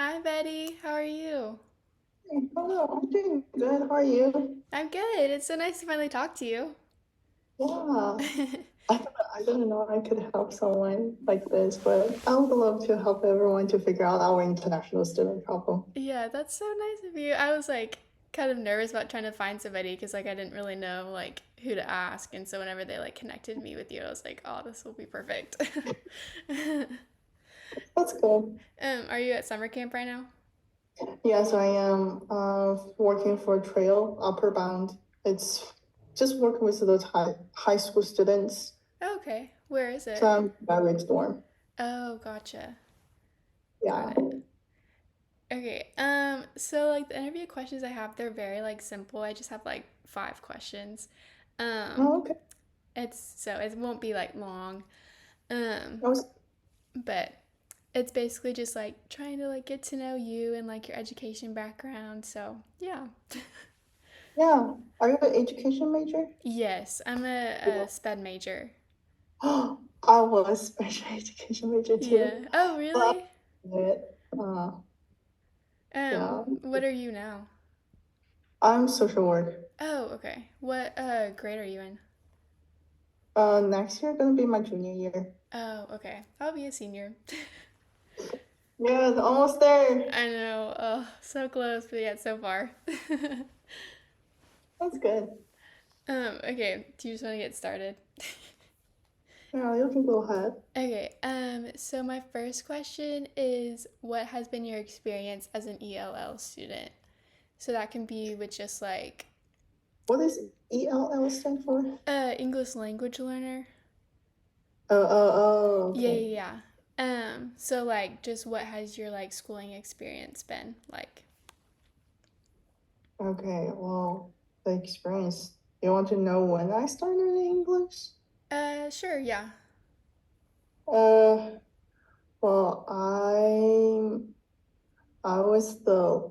Hi, Betty. How are you? Hello, I'm doing good. How are you? I'm good. It's so nice to finally talk to you. Yeah, I didn't know I could help someone like this, but I would love to help everyone to figure out our international student problem. Yeah, that's so nice of you. I was kind of nervous about trying to find somebody because I didn't really know who to ask, and so whenever they connected me with you, I was like, "Oh, this will be perfect." That's good. Are you at summer camp right now? Yes, I am working for Trail Upper Bound. It's just working with those high school students. Oh, okay. Where is So it? I'm graduate dorm. Oh, gotcha. Got Yeah. it. Okay. So the interview questions I have, they're very simple. I just have five questions. Um, Oh, okay. it won't be long. Um, I was, but it's basically just trying to get to know you and your education background. So yeah. yeah. Are you an education major? Yes, I'm a sped major. Oh, I was special education major too. Yeah. Oh, Well, really? uh, Um, yeah. what are you now? I'm social work. Oh, okay. What grade are you in? Next year gonna be my junior year. Oh, okay. I'll be a senior. Yeah, it's almost there. I know. Oh, so close, but yet so far. That's good. Okay. Do you just want to get started? Yeah, you can go ahead. Okay, so my first question is what has been your experience as an ELL student? So that can be with just What does ELL stand for? English language learner. Yeah, Okay. yeah, yeah. So just what has your schooling experience been like? Okay, well, the experience. You want to know when I started learning English? Sure, yeah. Uh, well, I was the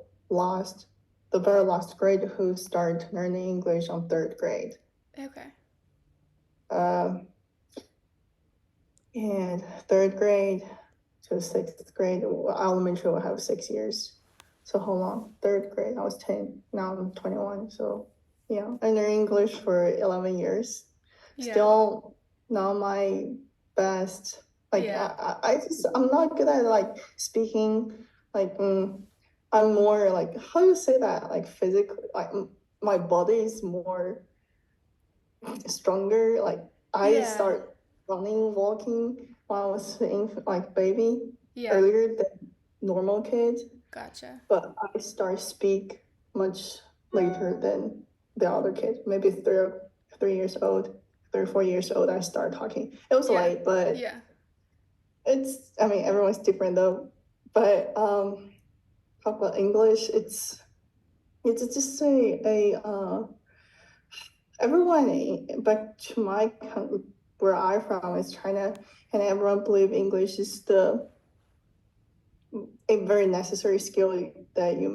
very last grade who started learning English on third grade. Okay. Um, and third grade to sixth grade, elementary will have 6 years. So how long? Third grade, I was 10. Now I'm 21. So yeah, I learned English for 11 years. Yeah. Still not my best. Yeah. I'm not good at speaking. Like I'm more like how do you say that? Like physically, my body is more stronger. Like I Yeah. start running, walking when I was in like baby Yeah. earlier than normal kids, Gotcha. but I start speak much later than the other kids. Maybe 3 years old, 4 years old, I start talking. It was Yeah. late, but Yeah. I mean everyone's different though. But talk about English, it's just everyone back to where I'm from is China, and everyone believe English is the a very necessary skill that you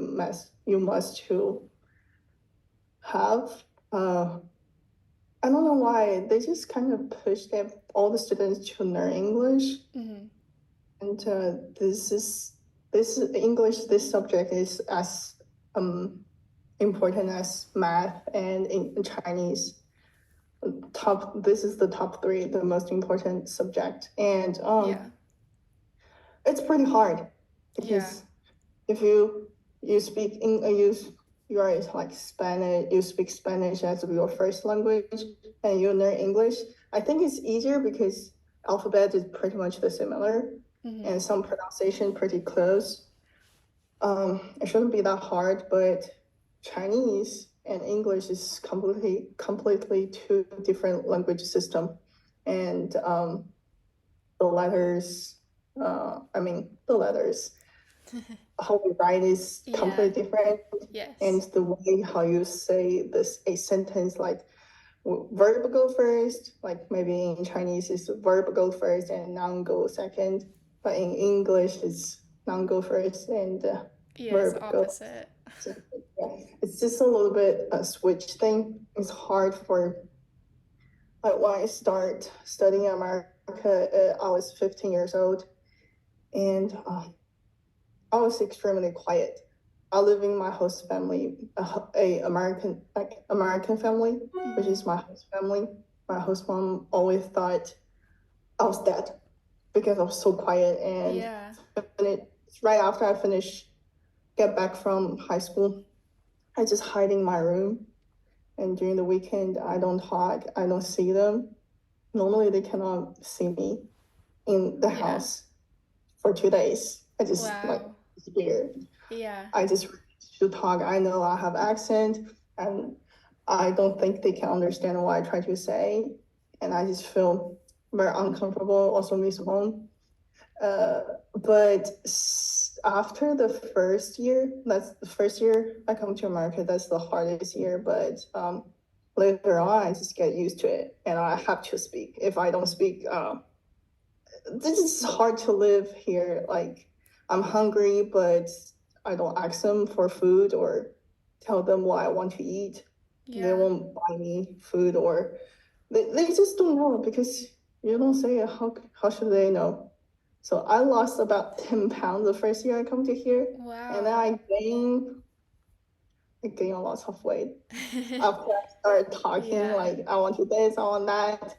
must to have. I don't know why they just kind of push all the students to learn English, Mm-hmm. and this English. This subject is as um important as math and in Chinese. This is the top three, the most important subject, and Yeah. it's pretty hard Yeah. because if you speak in you are like Spanish, you speak Spanish as your first language, and you learn English. I think it's easier because alphabet is pretty much the similar, Mm-hmm. and some pronunciation pretty close. It shouldn't be that hard, but Chinese and English is completely two different language system, and the letters. The letters how we write is Yeah. completely different, and Yes. the way how you say this a sentence, like verb go first, like maybe in Chinese is verb go first and noun go second, but in English it's noun go first and Yeah, it's verb go opposite. second. Yeah. It's just a little bit a switch thing. It's hard for like when I start studying America, I was 15 years old, and I was extremely quiet. I live in my host family, a American family, which is my host family. My host mom always thought I was dead because I was so quiet. And Yeah. right after I get back from high school, I just hide in my room. And during the weekend, I don't talk. I don't see them. Normally, they cannot see me in the Yeah. house for 2 days. I just Wow. it's weird. Yeah. I just refuse to talk. I know I have accent, and I don't think they can understand what I try to say, and I just feel very uncomfortable. Also miss home. But after the first year, that's the first year I come to America. That's the hardest year, but later on, I just get used to it, and I have to speak. If I don't speak, this is hard to live here. Like, I'm hungry, but I don't ask them for food or tell them what I want to eat. They Yeah. won't buy me food, or they just don't know because you don't say it. How should they know? So I lost about 10 pounds the first year I come to here, and then Wow. I gained a lot of weight after I started talking. Yeah. Like, I want to this, I want that.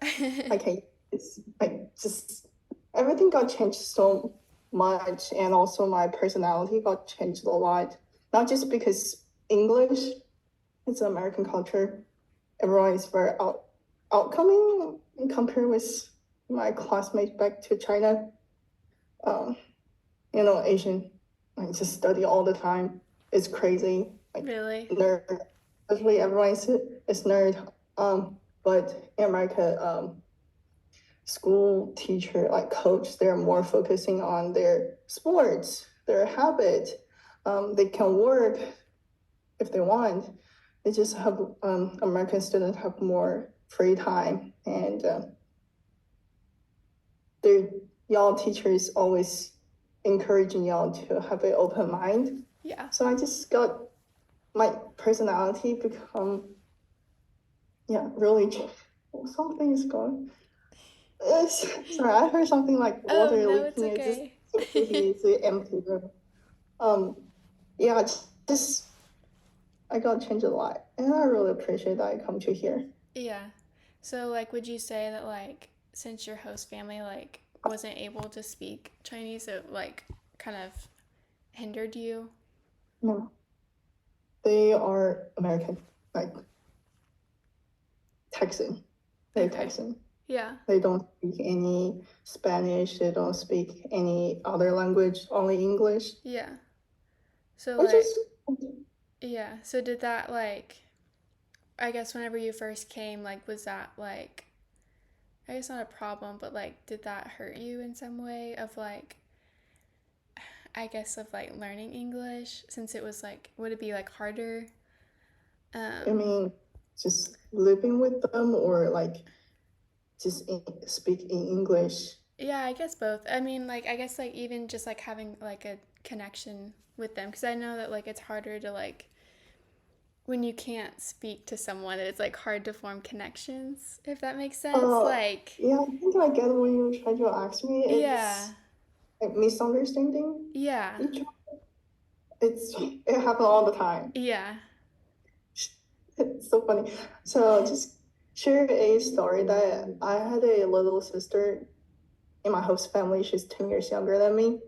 I can't. It's like just everything got changed so much, and also my personality got changed a lot. Not just because English, it's an American culture. Everyone is very outcoming compared with my classmates back to China. Um, Asian, like just study all the time. It's crazy. Like Really? nerd, especially everyone is nerd. But in America, school teacher, like coach, they're more focusing on their sports, their habit. They can work if they want. They just have American students have more free time, and their y'all teachers always encouraging y'all to have an open mind. Yeah. So I just got my personality become really something is going. Sorry, I heard something like Oh, water no, it's leaking. It's just okay. completely it's an empty room. Um, yeah, just I got changed a lot, and I really appreciate that I come to here. Yeah. So, like, would you say that, like, since your host family, like, wasn't able to speak Chinese, it, like, kind of hindered you? No, they are American, like Texan. They're Okay. Texan. Yeah. They don't speak any Spanish. They don't speak any other language. Only English, Yeah. So, which like, is yeah. So, did that, like, I guess whenever you first came, like, was that, like, I guess not a problem, but, like, did that hurt you in some way of, like, I guess of, like, learning English since it was, like, would it be, like, harder? I Um, mean, just living with them or like speak in English. Yeah, I guess both. I mean, like, I guess, like, even just, like, having, like, a connection with them. Because I know that, like, it's harder to, like, when you can't speak to someone, it's, like, hard to form connections, if that makes sense. Like, Yeah, I think I get what you try to ask me. yeah. It's like misunderstanding Yeah. each other. It happens all the time. Yeah. It's so funny. So just share a story that I had a little sister in my host family. She's 10 years younger than me.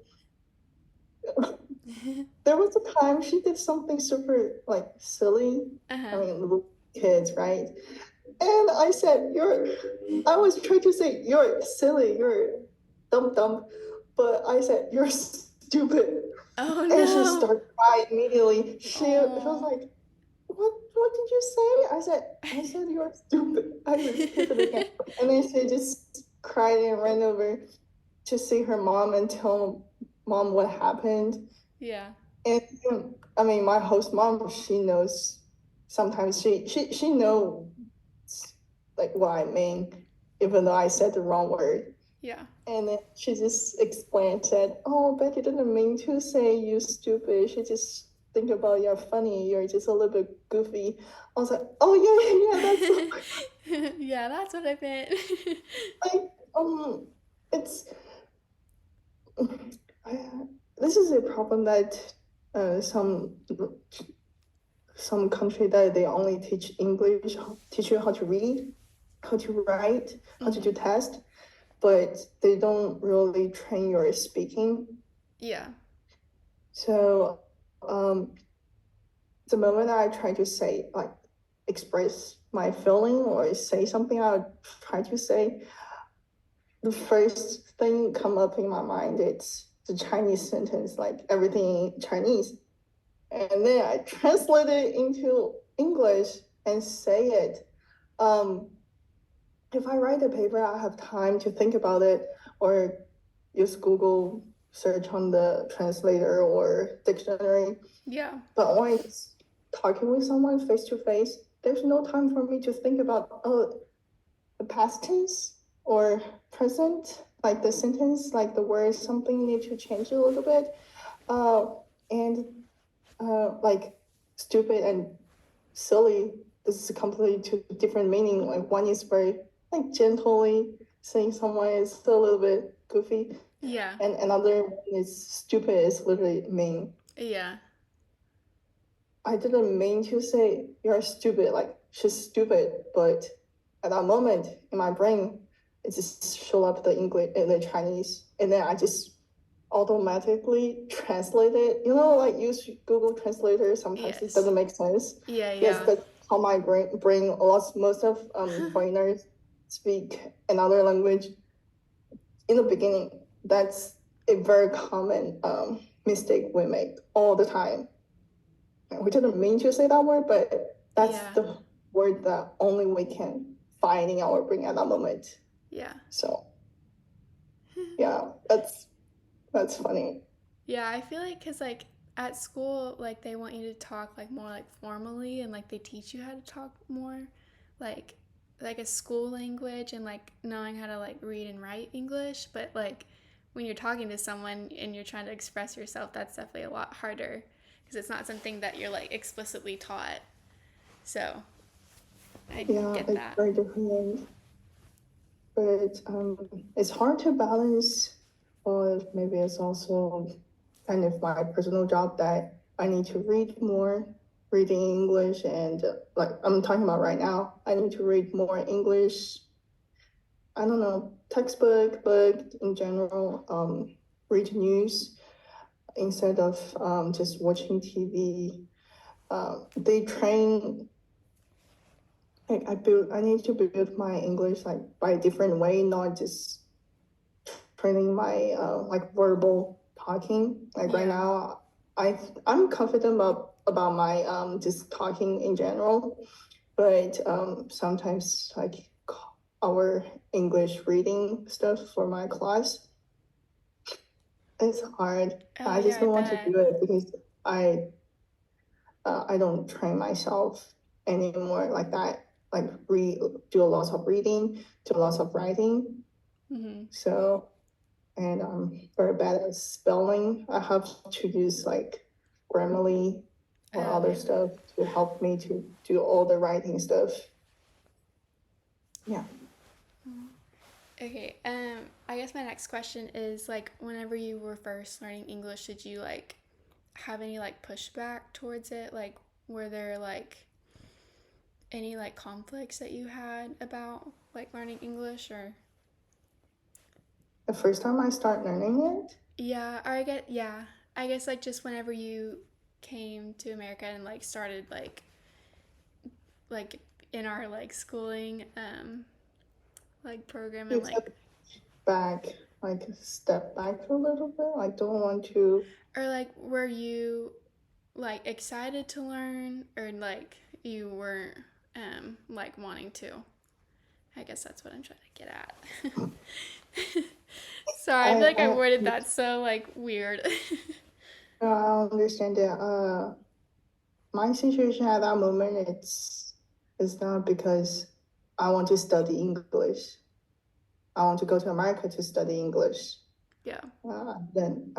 There was a time she did something super like silly. I Uh-huh. mean, little kids, right? And I said, I was trying to say, you're silly, you're dumb. But I said, you're stupid. Oh, And she no. started crying immediately. She was Oh. like, what did you say? I said you're stupid. I repeated it again. And then she just cried and ran over to see her mom and tell mom what happened. Yeah. And I mean, my host mom, she knows. Sometimes she knows like what I mean, even though I said the wrong word. Yeah. And then she just explained, said, "Oh, Betty didn't mean to say you stupid. She just think about you're funny. You're just a little bit goofy." I was like, "Oh yeah, that's Yeah, that's what I meant. like it's I, this is a problem that some country that they only teach English, teach you how to read, how to write, how to do test, but they don't really train your speaking. Yeah. So the moment I try to say, like, express my feeling or say something I try to say, the first thing come up in my mind, it's the Chinese sentence, like everything in Chinese. And then I translate it into English and say it. If I write a paper, I have time to think about it or use Google search on the translator or dictionary. Yeah. But when it's talking with someone face to face, there's no time for me to think about the past tense or present, like the sentence, like the word, something need to change a little bit. And like stupid and silly, this is completely two different meaning. Like one is very like gently saying someone is a little bit goofy, Yeah. and another one is stupid, is literally mean. Yeah. I didn't mean to say you're stupid, like she's stupid, but at that moment in my brain, it just show up the English and the Chinese, and then I just automatically translate it. You know, like use Google Translator. Sometimes it Yes. doesn't make sense. Yeah, Yes, yeah. that's how my brain. Most of foreigners speak another language. In the beginning, that's a very common mistake we make all the time. We didn't mean to say that word, but that's Yeah. the word that only we can find in our brain at that moment. Yeah. So yeah, that's funny. Yeah, I feel like because like at school, like they want you to talk like more like formally, and like they teach you how to talk more, like like a school language, and like knowing how to like read and write English. But like when you're talking to someone and you're trying to express yourself, that's definitely a lot harder because it's not something that you're like explicitly taught. So I Yeah, get it's that. very different. But it's hard to balance, or maybe it's also kind of my personal job that I need to read more, reading English, and like I'm talking about right now, I need to read more English. I don't know, textbook, book in general, read news instead of just watching TV. They train. I need to build my English like by a different way, not just training my like verbal talking. Like right Yeah. now, I'm confident about my just talking in general, but sometimes like our English reading stuff for my class, it's hard. Oh I yeah, just I don't want to bet. do it because I don't train myself anymore like that. Like do a lot of reading, do a lot of writing. Mm-hmm. So and I'm very bad at spelling. I have to use like Grammarly or Oh other yeah. stuff to help me to do all the writing stuff. Yeah. Okay, I guess my next question is like, whenever you were first learning English, did you like have any like pushback towards it? Like, were there like any like conflicts that you had about like learning English or? The first time I start learning it, Yeah, or I guess like just whenever you came to America and like started like in our like schooling like program and it's a like back, like step back a little bit. I don't want to. or like were you like excited to learn or like you weren't like wanting to? I guess that's what I'm trying to get at. Sorry, I feel like I worded that so like weird. I understand it. My situation at that moment, it's not because I want to study English. I want to go to America to study English. Yeah. Then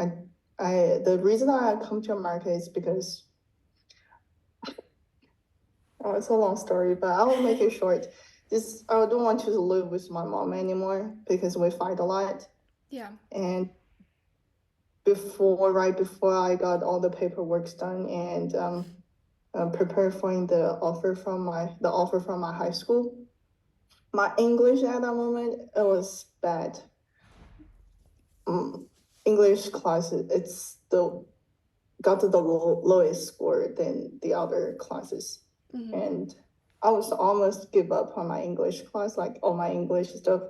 the reason I come to America is because it's a long story, but I'll make it short. This I don't want to live with my mom anymore because we fight a lot, Yeah. and right before I got all the paperwork done and prepared for the offer from my high school. My English at that moment, it was bad. English classes, got to the lowest score than the other classes. And I was almost give up on my English class, like all my English stuff.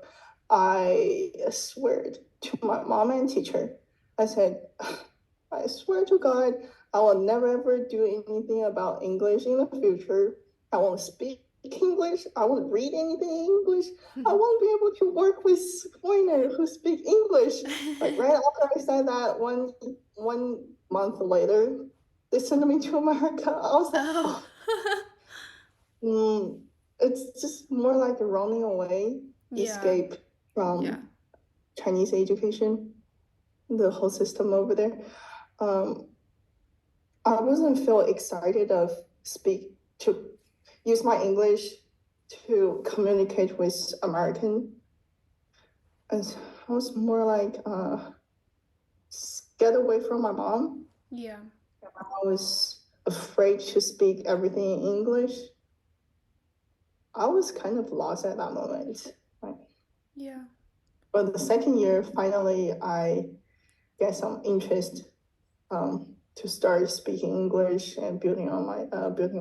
I swear to my mom and teacher, I said, I swear to God, I will never ever do anything about English in the future. I won't speak English. I won't read anything in English. I won't be able to work with foreigners who speak English. Like right after I said that, one month later, they sent me to America. I was like, it's just more like running away, escape from Chinese education, the whole system over there. I wasn't feel excited of to use my English to communicate with American. I was more like get away from my mom. Yeah. I was afraid to speak everything in English. I was kind of lost at that moment. Right? Yeah. But the second year, finally, I get some interest to start speaking English and building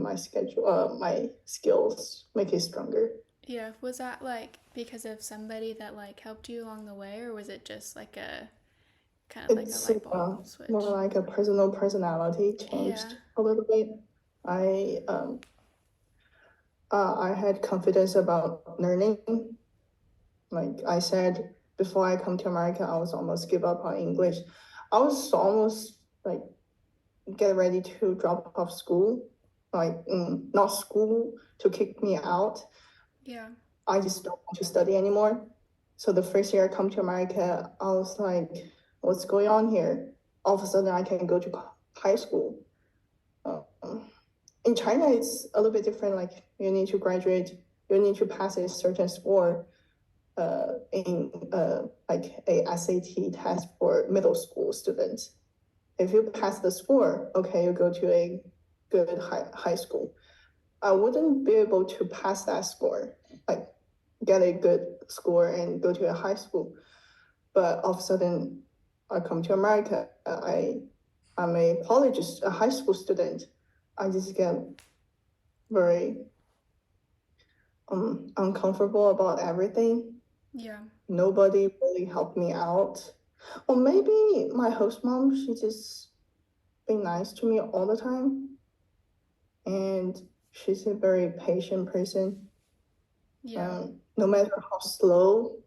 my schedule, my skills, make it stronger. Yeah. Was that like because of somebody that like helped you along the way, or was it just like a kind of like a light bulb switch? More like a personality changed a little bit. I had confidence about learning. Like I said, before I come to America, I was almost give up on English. I was almost like get ready to drop off school, like not school to kick me out. Yeah. I just don't want to study anymore. So the first year I come to America, I was like, what's going on here? All of a sudden I can go to high school. In China, it's a little bit different. Like you need to graduate, you need to pass a certain score in like a SAT test for middle school students. If you pass the score, okay, you go to a good high school. I wouldn't be able to pass that score, like get a good score and go to a high school. But all of a sudden, I come to America. I'm a a high school student. I just get very uncomfortable about everything. Yeah. Nobody really helped me out. Or maybe my host mom, she just been nice to me all the time. And she's a very patient person. Yeah. No matter how slow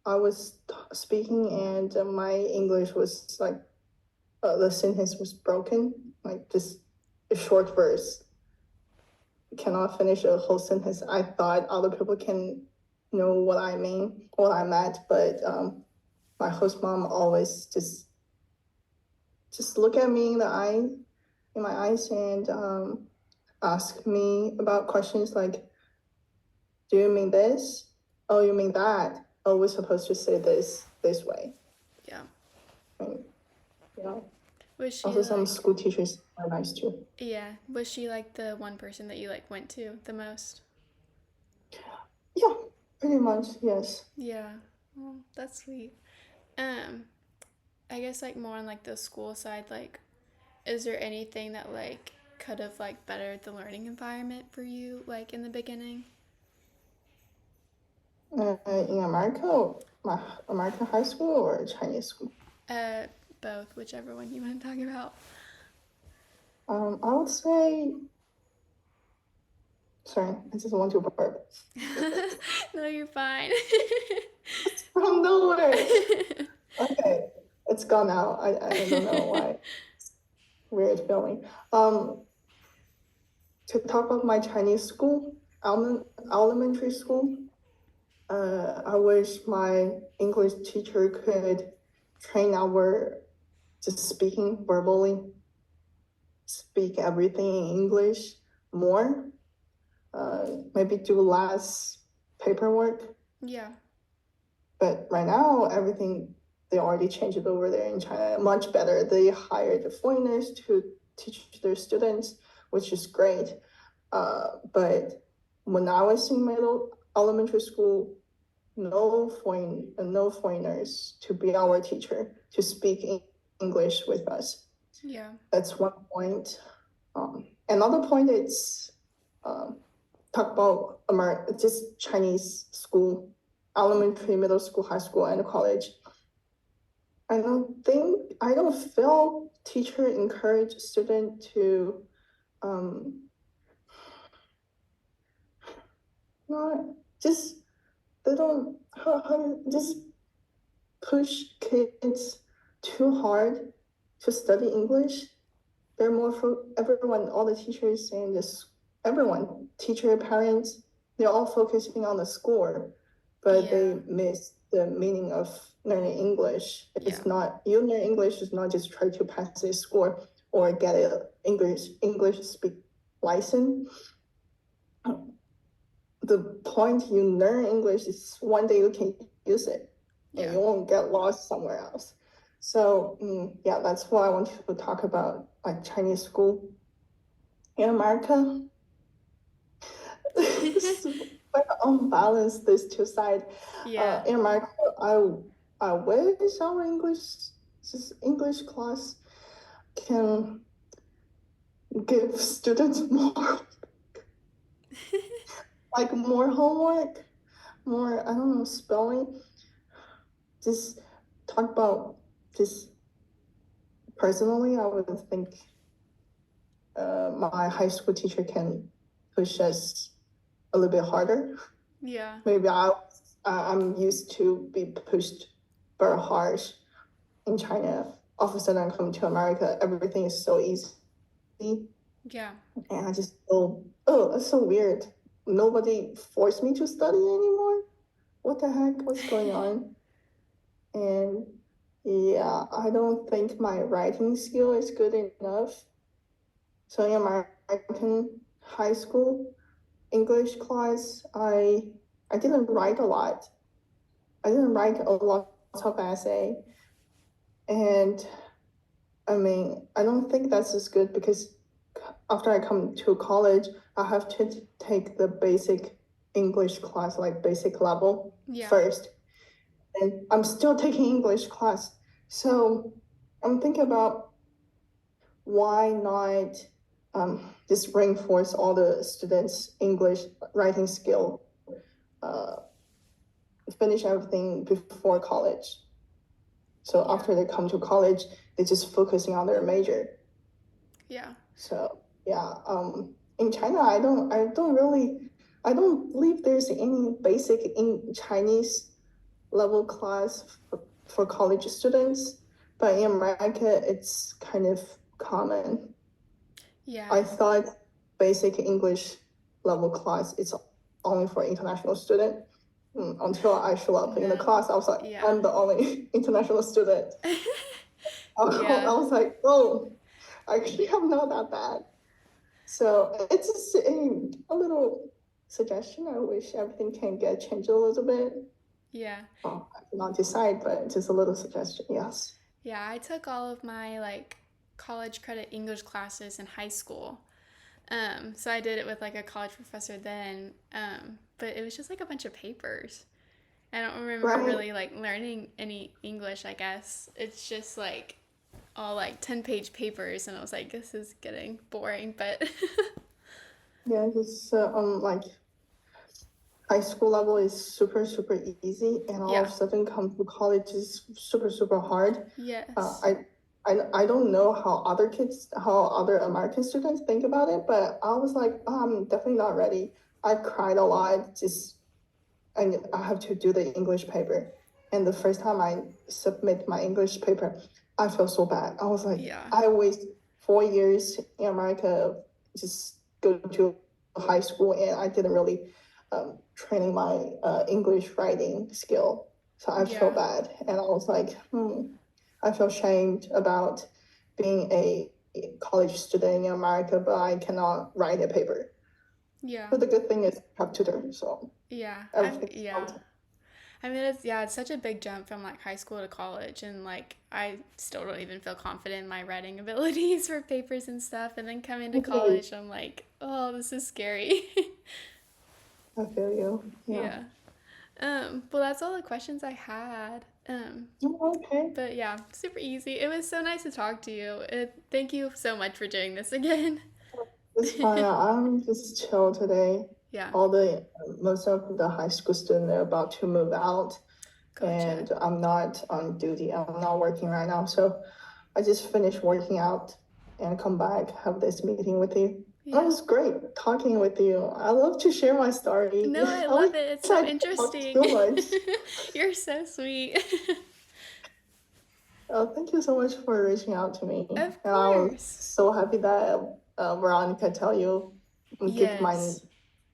I was speaking and my English was like, the sentence was broken, like just a short verse. Cannot finish a whole sentence. I thought other people can know what I mean, what I meant, but my host mom always just look at me in my eyes and ask me about questions like, do you mean this? Oh, you mean that? Oh, we're supposed to say this way. Yeah. And, you know, Was she also like, some school teachers are nice too. Yeah. Was she like the one person that you like went to the most? Yeah, pretty much, yes. Yeah. Well, that's sweet. I guess like more on like the school side, like is there anything that like could have like bettered the learning environment for you like in the beginning? In America, my American high school or Chinese school? Both, whichever one you want to talk about. I would say, sorry, I just want to burp. No, you're fine. From nowhere. Okay, it's gone out. I don't know why. Weird feeling. To talk about my Chinese school, elementary school, I wish my English teacher could train our just speaking verbally, speak everything in English more. Maybe do less paperwork. Yeah. But right now, everything they already changed it over there in China. Much better. They hired foreigners to teach their students, which is great. But when I was in elementary school, no foreigners to be our teacher, to speak English with us. Yeah. That's one point. Another point is talk about just Chinese school, elementary, middle school, high school, and college. I don't feel teacher encourage student to not just they don't just push kids too hard to study English. They're more for everyone, all the teachers and everyone, teacher, parents, they're all focusing on the score, but they miss the meaning of learning English. It's not, you learn English is not just try to pass a score or get an English speak license. The point you learn English is one day you can use it and you won't get lost somewhere else. So yeah, that's why I want to talk about like Chinese school in America. Quite unbalanced, these two sides. In America, I wish our English class can give students more like more homework, more, I don't know, spelling. Just talk about just personally, I would think my high school teacher can push us a little bit harder. Yeah. Maybe I'm used to be pushed very harsh in China. All of a sudden, I come to America, everything is so easy. Yeah. And I just feel, oh, that's so weird. Nobody forced me to study anymore. What the heck? What's going on? And yeah, I don't think my writing skill is good enough. So in American high school English class, I didn't write a lot. I didn't write a lot of essay. And I mean, I don't think that's as good because after I come to college, I have to take the basic English class, like basic level first. And I'm still taking English class. So I'm thinking about why not just reinforce all the students' English writing skill, finish everything before college. So after they come to college, they're just focusing on their major. Yeah. So yeah, in China, I don't believe there's any basic in Chinese level class for college students, but in America, it's kind of common. Yeah. I thought basic English level class is only for international student. Until I show up in the class, I was like, I'm the only international student. I was like, oh, actually, I'm not that bad. So it's just a little suggestion. I wish everything can get changed a little bit. Yeah. I cannot decide, but just a little suggestion, yes. Yeah, I took all of my like college credit English classes in high school. So I did it with like a college professor then. But it was just like a bunch of papers. I don't remember really like learning any English, I guess. It's just like all like 10-page papers, and I was like, this is getting boring, but yeah, just like high school level is super easy, and all of a sudden come to college is super hard. Yes. I don't know how other American students think about it, but I was like, oh, I'm definitely not ready. I cried a lot, and I have to do the English paper. And the first time I submit my English paper, I feel so bad. I was like, I wasted 4 years in America, just go to high school, and I didn't really training my English writing skill. So I feel bad. And I was like, I feel shamed about being a college student in America, but I cannot write a paper. Yeah. But the good thing is I have tutor, so yeah. I mean, it's such a big jump from like high school to college, and like I still don't even feel confident in my writing abilities for papers and stuff. And then coming to Okay, college, I'm like, oh, this is scary. I feel you. Yeah. Yeah. Well, that's all the questions I had. Okay. But yeah, super easy. It was so nice to talk to you. Thank you so much for doing this again. It's fine. I'm just chill today. Yeah, All the most of the high school students are about to move out, gotcha. and I'm not on duty. I'm not working right now, so I just finished working out and come back have this meeting with you. It Yeah. was great talking with you. I love to share my story. No, I I wish love it. It's so I talked interesting. too much. You're so sweet. Thank you so much for reaching out to me. Of And I was course. so happy that Veronica tell you give my Yes.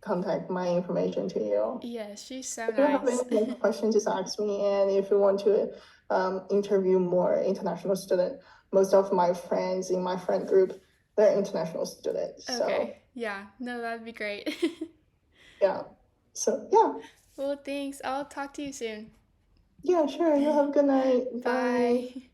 contact my information to you. Yes, she's so If you have any nice. more questions, just ask me. And if you want to interview more international students, most of my friends in my friend group, they're international students. Okay. So Yeah. No, that'd be great. yeah. So yeah. Well, thanks. I'll talk to you soon. Yeah, sure. You have a good night. Bye. Bye.